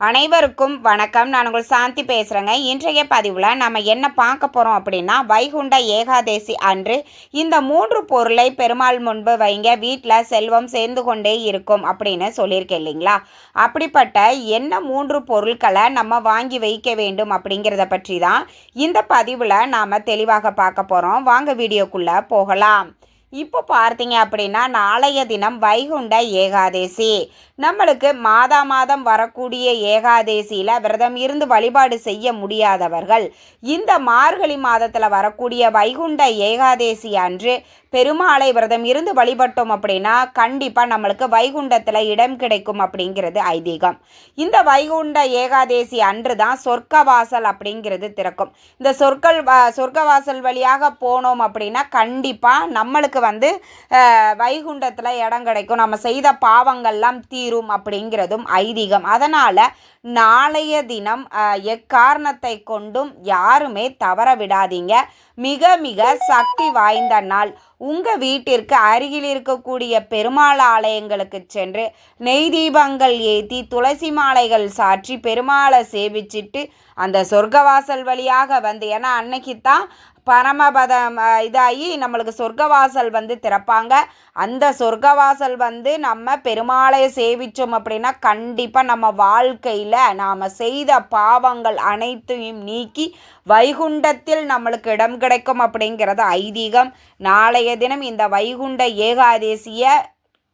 அனைவருக்கும் வணக்கம். நான் உங்கள் சாந்தி பேசுகிறேங்க. இன்றைய பதிவில் நம்ம என்ன பார்க்க போகிறோம் அப்படின்னா, வைகுண்ட ஏகாதேசி அன்று இந்த 3 பொருளை பெருமாள் முன்பு வைங்க, வீட்டில் செல்வம் சேர்ந்து கொண்டே இருக்கும் அப்படின்னு சொல்லியிருக்கேன் இல்லைங்களா? அப்படிப்பட்ட என்ன 3 பொருட்களை நம்ம வாங்கி வைக்க வேண்டும் அப்படிங்கிறத பற்றி தான் இந்த பதிவில் நாம் தெளிவாக பார்க்க போகிறோம். வாங்க வீடியோக்குள்ளே போகலாம். இப்போ பார்த்தீங்க அப்படின்னா, நாளைய தினம் வைகுண்ட ஏகாதேசி. நம்மளுக்கு மாதம் வரக்கூடிய ஏகாதேசியில் விரதம் இருந்து வழிபாடு செய்ய முடியாதவர்கள் இந்த மார்கழி மாதத்தில் வரக்கூடிய வைகுண்ட ஏகாதேசி அன்று பெருமாளை விரதம் இருந்து வழிபட்டோம் அப்படின்னா கண்டிப்பாக நம்மளுக்கு வைகுண்டத்தில் இடம் கிடைக்கும் அப்படிங்கிறது ஐதீகம். இந்த வைகுண்ட ஏகாதேசி அன்று தான் சொர்க்கவாசல் அப்படிங்கிறது திறக்கும். இந்த சொர்க்கவாசல் வழியாக போனோம் அப்படின்னா கண்டிப்பாக நம்மளுக்கு வைகுண்டத்தில் இடம் கிடைக்கும், நம்ம செய்த பாவங்கள்லாம் தீரும் அப்படிங்கிறதும் ஐதீகம். அதனால் நாளைய தினம் எக்காரணத்தை கொண்டும் யாருமே தவற விடாதீங்க. மிக மிக சக்தி வாய்ந்த நாள். உங்கள் வீட்டிற்கு அருகில் இருக்கக்கூடிய பெருமாள் ஆலயங்களுக்கு சென்று நெய் தீபங்கள் ஏற்றி துளசி மாலைகள் சாற்றி பெருமாளை சேவிச்சிட்டு அந்த சொர்க்கவாசல் வழியாக ஏன்னா அன்னைக்கு தான் பரமபதம் இதாகி நம்மளுக்கு சொர்க்கவாசல் திறப்பாங்க. அந்த சொர்க்கவாசல் நம்ம பெருமாளை சேவித்தோம் அப்படின்னா கண்டிப்பாக நம்ம வாழ்க்கையில் நாம் செய்த பாவங்கள் அனைத்தையும் நீக்கி வைகுண்டத்தில் நம்மளுக்கு இடம் கிடைக்கும் அப்படிங்கிறது ஐதீகம். நாளைய தினம் இந்த வைகுண்ட ஏகாதேசியை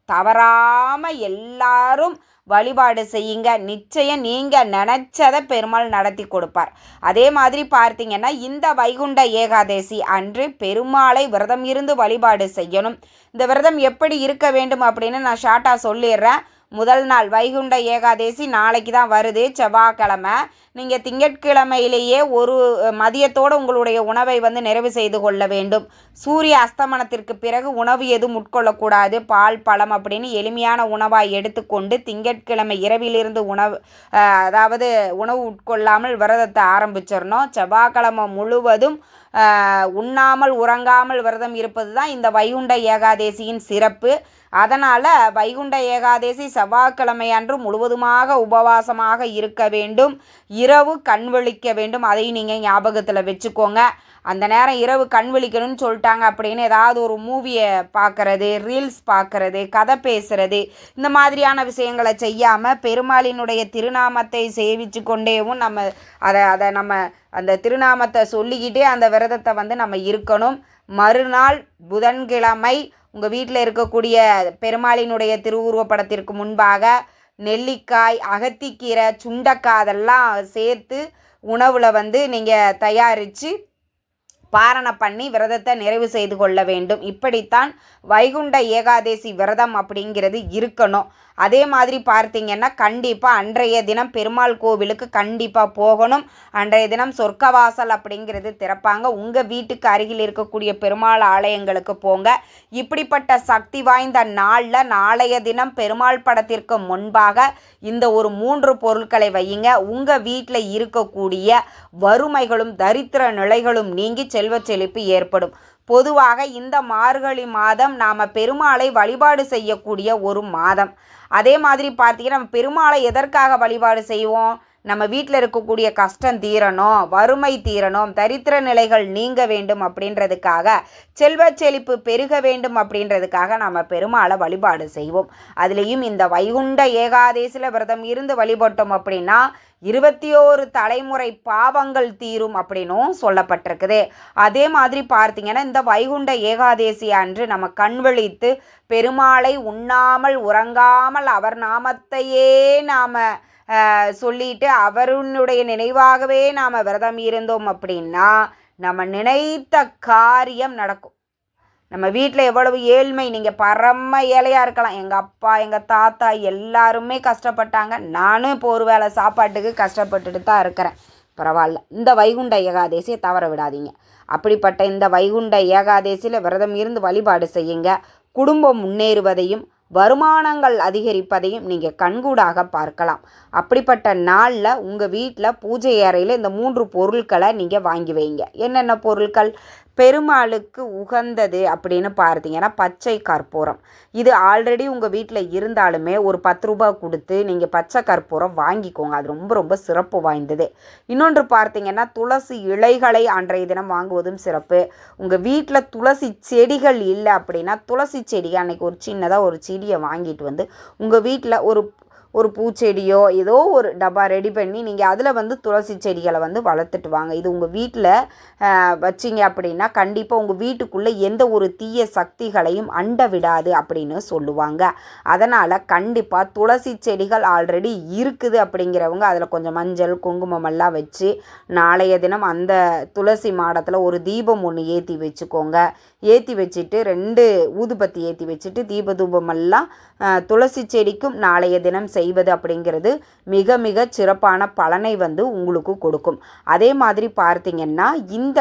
தவறாமல் எல்லாரும் வழிபாடு செய்யுங்க. நிச்சயம் நீங்கள் நினச்சதை பெருமாள் நடத்தி கொடுப்பார். அதே மாதிரி பார்த்தீங்கன்னா, இந்த வைகுண்ட ஏகாதேசி அன்று பெருமாளை விரதம் இருந்து வழிபாடு செய்யணும். இந்த விரதம் எப்படி இருக்க வேண்டும் அப்படின்னு நான் ஷார்ட்டாக சொல்லிடுறேன். முதல் நாள் வைகுண்ட ஏகாதேசி நாளைக்கு தான் வருது, செவ்வாய்க்கிழமை. நீங்கள் திங்கட்கிழமையிலேயே ஒரு மதியத்தோடு உங்களுடைய உணவை நிறைவு செய்து கொள்ள வேண்டும். சூரிய அஸ்தமனத்திற்கு பிறகு உணவு எதுவும் உட்கொள்ளக்கூடாது. பால் பழம் அப்படின்னு எளிமையான உணவாக எடுத்துக்கொண்டு திங்கட்கிழமை இரவிலிருந்து உணவு உட்கொள்ளாமல் விரதத்தை ஆரம்பிச்சிடணும். செவ்வாய்க்கிழமை முழுவதும் உண்ணாமல் உறங்காமல் விரதம் இருப்பது தான் இந்த வைகுண்ட ஏகாதேசியின் சிறப்பு. அதனால் வைகுண்ட ஏகாதேசி செவ்வாய்க்கிழமை அன்று முழுவதுமாக உபவாசமாக இருக்க வேண்டும். இரவு கண் விழிக்க வேண்டும். அதையும் நீங்கள் ஞாபகத்தில் வச்சுக்கோங்க. அந்த நேரம் இரவு கண் விழிக்கணும்னு சொல்லிட்டாங்க அப்படின்னு ஏதாவது ஒரு மூவியை பார்க்குறது, ரீல்ஸ் பார்க்குறது, கதை பேசுகிறது, இந்த மாதிரியான விஷயங்களை செய்யாமல் பெருமாளினுடைய திருநாமத்தை சேவித்து கொண்டேவும் அதை நம்ம அந்த திருநாமத்தை சொல்லிக்கிட்டே அந்த விரதத்தை நம்ம இருக்கணும். மறுநாள் புதன்கிழமை உங்கள் வீட்டில் இருக்கக்கூடிய பெருமாளினுடைய திருவுருவப்படத்திற்கு முன்பாக நெல்லிக்காய், அகத்திக்கீரை, சுண்டக்காய் அதெல்லாம் சேர்த்து உணவில் நீங்கள் தயாரித்து பாரணை பண்ணி விரதத்தை நிறைவு செய்து கொள்ள வேண்டும். இப்படித்தான் வைகுண்ட ஏகாதேசி விரதம் அப்படிங்கிறது இருக்கணும். அதே மாதிரி பார்த்தீங்கன்னா கண்டிப்பாக அன்றைய தினம் பெருமாள் கோவிலுக்கு கண்டிப்பாக போகணும். அன்றைய தினம் சொர்க்கவாசல் அப்படிங்கிறது திறப்பாங்க. உங்கள் வீட்டுக்கு அருகில் இருக்கக்கூடிய பெருமாள் ஆலயங்களுக்கு போங்க. இப்படிப்பட்ட சக்தி வாய்ந்த நாளில் நாளைய தினம் பெருமாள் படத்திற்கு முன்பாக இந்த ஒரு 3 பொருட்களை வையுங்க. உங்கள் வீட்டில் இருக்கக்கூடிய வறுமைகளும் தரித்திர நிலைகளும் நீங்கி செல்வ செழிப்பு ஏற்படும். பொதுவாக இந்த மார்கழி மாதம் நாம் பெருமாளை வழிபாடு செய்யக்கூடிய ஒரு மாதம். அதே மாதிரி பார்த்தீங்கன்னா நம்ம பெருமாளை எதற்காக வழிபாடு செய்வோம்? நம்ம வீட்டில் இருக்கக்கூடிய கஷ்டம் தீரணும், வறுமை தீரணும், தரித்திர நிலைகள் நீங்க வேண்டும் அப்படின்றதுக்காக, செல்வ செழிப்பு பெருக வேண்டும் அப்படின்றதுக்காக நம்ம பெருமாளை வழிபாடு செய்வோம். அதுலேயும் இந்த வைகுண்ட ஏகாதேசியில் விரதம் இருந்து வழிபட்டோம் அப்படின்னா 21 தலைமுறை பாவங்கள் தீரும் அப்படின்னும் சொல்லப்பட்டிருக்குது. அதே மாதிரி பார்த்தீங்கன்னா இந்த வைகுண்ட ஏகாதேசி அன்று நம்ம கண் விழித்து பெருமாளை உண்ணாமல் உறங்காமல் அவர் நாமத்தையே நாம் சொல்லிட்டு அவருடைய நினைவாகவே நாம் விரதம் இருந்தோம் அப்படின்னா நம்ம நினைத்த காரியம் நடக்கும். நம்ம வீட்டில் எவ்வளவு ஏழ்மை, நீங்கள் பரம ஏழையாக இருக்கலாம். எங்கள் அப்பா எங்கள் தாத்தா எல்லாருமே கஷ்டப்பட்டாங்க. நானும் இப்போ ஒரு வேளை சாப்பாட்டுக்கு கஷ்டப்பட்டுட்டு தான் இருக்கிறேன். பரவாயில்ல, இந்த வைகுண்ட ஏகாதேசியை தவற விடாதீங்க. அப்படிப்பட்ட இந்த வைகுண்ட ஏகாதேசியில் விரதம் இருந்து வழிபாடு செய்யுங்க. குடும்பம் முன்னேறுவதையும் வருமானங்கள் அதிகரிப்பதையும் நீங்கள் கண்கூடாக பார்க்கலாம். அப்படிப்பட்ட நாளில் உங்கள் வீட்டில் பூஜை அறையில் இந்த 3 பொருட்களை நீங்கள் வாங்கி வைங்க. என்னென்ன பொருட்கள்? பெருமாளுக்கு உகந்தது அப்படின்னு பார்த்தீங்கன்னா பச்சை கற்பூரம். இது ஆல்ரெடி உங்கள் வீட்டில் இருந்தாலுமே ஒரு 10 ரூபா கொடுத்து நீங்கள் பச்சை கற்பூரம் வாங்கிக்கோங்க. அது ரொம்ப ரொம்ப சிறப்பு வாய்ந்தது. இன்னொன்று பார்த்தீங்கன்னா துளசி இலைகளை அன்றைய தினம் வாங்குவதும் சிறப்பு. உங்கள் வீட்டில் துளசி செடிகள் இல்லை அப்படின்னா துளசி செடி அன்றைக்கி ஒரு சின்னதாக ஒரு செடியை வாங்கிட்டு வந்து உங்கள் வீட்டில் ஒரு பூச்செடியோ ஏதோ ஒரு டப்பா ரெடி பண்ணி நீங்கள் அதில் துளசி செடிகளை வளர்த்துட்டு வாங்க. இது உங்கள் வீட்டில் வச்சிங்க அப்படின்னா கண்டிப்பாக உங்கள் வீட்டுக்குள்ளே எந்த ஒரு தீய சக்திகளையும் அண்ட விடாது அப்படின்னு சொல்லுவாங்க. அதனால் கண்டிப்பாக துளசி செடிகள் ஆல்ரெடி இருக்குது அப்படிங்கிறவங்க அதில் கொஞ்சம் மஞ்சள் குங்குமமெல்லாம் வச்சு நாளைய தினம் அந்த துளசி மாடத்தில் ஒரு தீபம் ஒன்று ஏற்றி வச்சுக்கோங்க. ஏற்றி வச்சுட்டு 2 ஊதுபத்தி ஏற்றி வச்சுட்டு தீப தூபமெல்லாம் துளசி செடிக்கும் நாளைய தினம் செய்வது அப்படிங்கிறது மிக மிக சிறப்பான பலனை உங்களுக்கு கொடுக்கும். அதே மாதிரி பார்த்தீங்கன்னா இந்த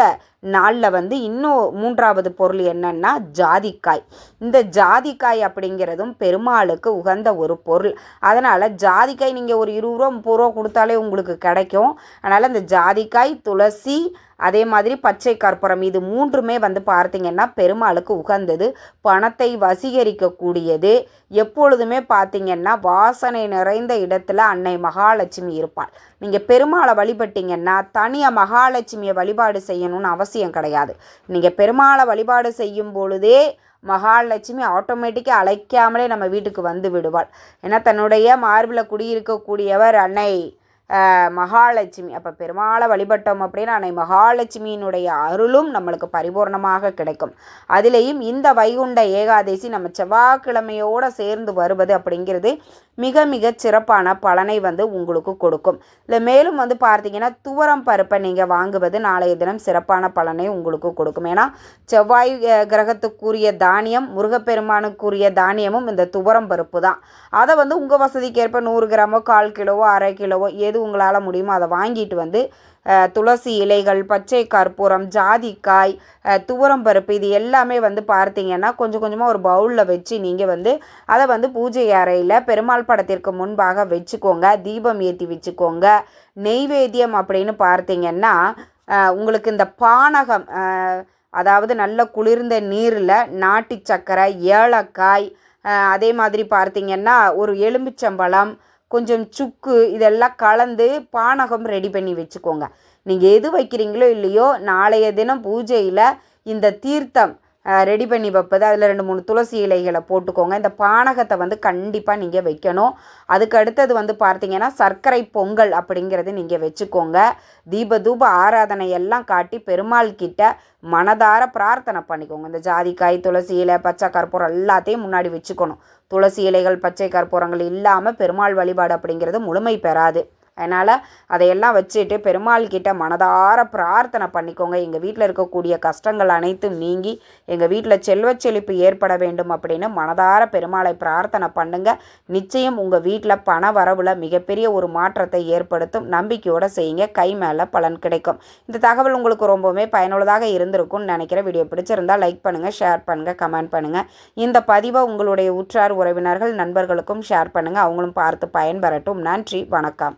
நாளில் இன்னும் 3வது பொருள் என்னன்னா ஜாதிக்காய். இந்த ஜாதிக்காய் அப்படிங்கிறதும் பெருமாளுக்கு உகந்த ஒரு பொருள். அதனால் ஜாதிக்காய் நீங்கள் ஒரு 20 ரூபா 30 ரூபா கொடுத்தாலே உங்களுக்கு கிடைக்கும். அதனால் இந்த ஜாதிக்காய் துளசி அதே மாதிரி பச்சை கற்பூரம் இது 3மே பார்த்தீங்கன்னா பெருமாளுக்கு உகந்தது. பணத்தை வசீகரிக்கக்கூடியது. எப்பொழுதுமே பார்த்தீங்கன்னா வாசனை நிறைந்த இடத்துல அன்னை மகாலட்சுமி இருப்பாள். நீங்கள் பெருமாளை வழிபட்டீங்கன்னா தனியாக மகாலட்சுமியை வழிபாடு செய்யணும்னு அவசியம் கிடையாது. நீங்கள் பெருமாளை வழிபாடு செய்யும் பொழுதே மகாலட்சுமி ஆட்டோமேட்டிக்காக அழைக்காமலே நம்ம வீட்டுக்கு வந்து விடுவாள். ஏன்னா தன்னுடைய மார்பில் குடியிருக்கக்கூடியவர் அன்னை மகாலட்சுமி. அப்போ பெருமாளை வழிபட்டோம் அப்படின்னா அன்னை மகாலட்சுமியினுடைய அருளும் நம்மளுக்கு பரிபூர்ணமாக கிடைக்கும். அதிலேயும் இந்த வைகுண்ட ஏகாதசி நம்ம செவ்வாய்க்கிழமையோடு சேர்ந்து வருவது அப்படிங்கிறது மிக மிக சிறப்பான பலனை உங்களுக்கு கொடுக்கும். இல்லை மேலும் பார்த்தீங்கன்னா துவரம் பருப்பை நீங்கள் வாங்குவது நாளைய தினம் சிறப்பான பலனை உங்களுக்கு கொடுக்கும். ஏன்னா செவ்வாய் கிரகத்துக்குரிய தானியம் முருகப்பெருமானுக்குரிய தானியமும் இந்த துவரம் பருப்பு தான். அதை உங்கள் வசதிக்கேற்ப 100 கிராமோ 1/4 கிலோவோ 1/2 கிலோவோ எது உங்களால் முடியுமோ அதை வாங்கிட்டு துளசி இலைகள் பச்சை கற்பூரம் ஜாதிக்காய் துவரம் பருப்பு இது எல்லாமே பார்த்தீங்கன்னா கொஞ்சம் கொஞ்சமாக ஒரு பவுலில் வச்சு நீங்கள் அதை பூஜை அறையில் பெருமாள் படத்திற்கு முன்பாக வச்சுக்கோங்க. தீபம் ஏற்றி வச்சுக்கோங்க. நெய்வேத்தியம் அப்படின்னு பார்த்தீங்கன்னா உங்களுக்கு இந்த பானகம் அதாவது நல்ல குளிர்ந்த நீரில் நாட்டு சர்க்கரை ஏலக்காய் அதே மாதிரி பார்த்தீங்கன்னா ஒரு எலுமிச்சம்பழம் கொஞ்சம் சுக்கு இதெல்லாம் கலந்து பானகம் ரெடி பண்ணி வச்சுக்கோங்க. நீங்கள் எது வைக்கிறீங்களோ இல்லையோ நாளைய தினம் பூஜையில் இந்த தீர்த்தம் ரெடி பண்ணி வைப்பது அதில் 2-3 துளசி இலைகளை போட்டுக்கோங்க. இந்த பானகத்தை கண்டிப்பாக நீங்கள் வைக்கணும். அதுக்கு அடுத்தது பார்த்தீங்கன்னா சர்க்கரை பொங்கல் அப்படிங்கிறது நீங்கள் வச்சுக்கோங்க. தீப தூப ஆராதனை எல்லாம் காட்டி பெருமாள் கிட்ட மனதார பிரார்த்தனை பண்ணிக்கோங்க. இந்த ஜாதிக்காய் துளசி இலை பச்சை கற்பூரம் எல்லாத்தையும் முன்னாடி வச்சுக்கணும். துளசி இலைகள் பச்சை கற்பூரங்கள் இல்லாமல் பெருமாள் வழிபாடு அப்படிங்கிறது முழுமை பெறாது. அதனால் அதையெல்லாம் வச்சுட்டு பெருமாள் கிட்ட மனதார பிரார்த்தனை பண்ணிக்கோங்க. எங்கள் வீட்டில் இருக்கக்கூடிய கஷ்டங்கள் அனைத்தும் நீங்கி எங்கள் வீட்டில் செல்வ செழிப்பு ஏற்பட வேண்டும் அப்படின்னு மனதார பெருமாளை பிரார்த்தனை பண்ணுங்க. நிச்சயம் உங்கள் வீட்டில் பண வரவில் மிகப்பெரிய ஒரு மாற்றத்தை ஏற்படுத்தும். நம்பிக்கையோடு செய்யுங்க. கை மேலே பலன் கிடைக்கும். இந்த தகவல் உங்களுக்கு ரொம்பவுமே பயனுள்ளதாக இருந்திருக்கும்னு நினைக்கிறேன். வீடியோ பிடிச்சிருந்தால் லைக் பண்ணுங்கள், ஷேர் பண்ணுங்கள், கமெண்ட் பண்ணுங்கள். இந்த பதிவை உங்களுடைய உற்றார் உறவினர்கள் நண்பர்களுக்கும் ஷேர் பண்ணுங்கள். அவங்களும் பார்த்து பயன்பெறட்டும். நன்றி, வணக்கம்.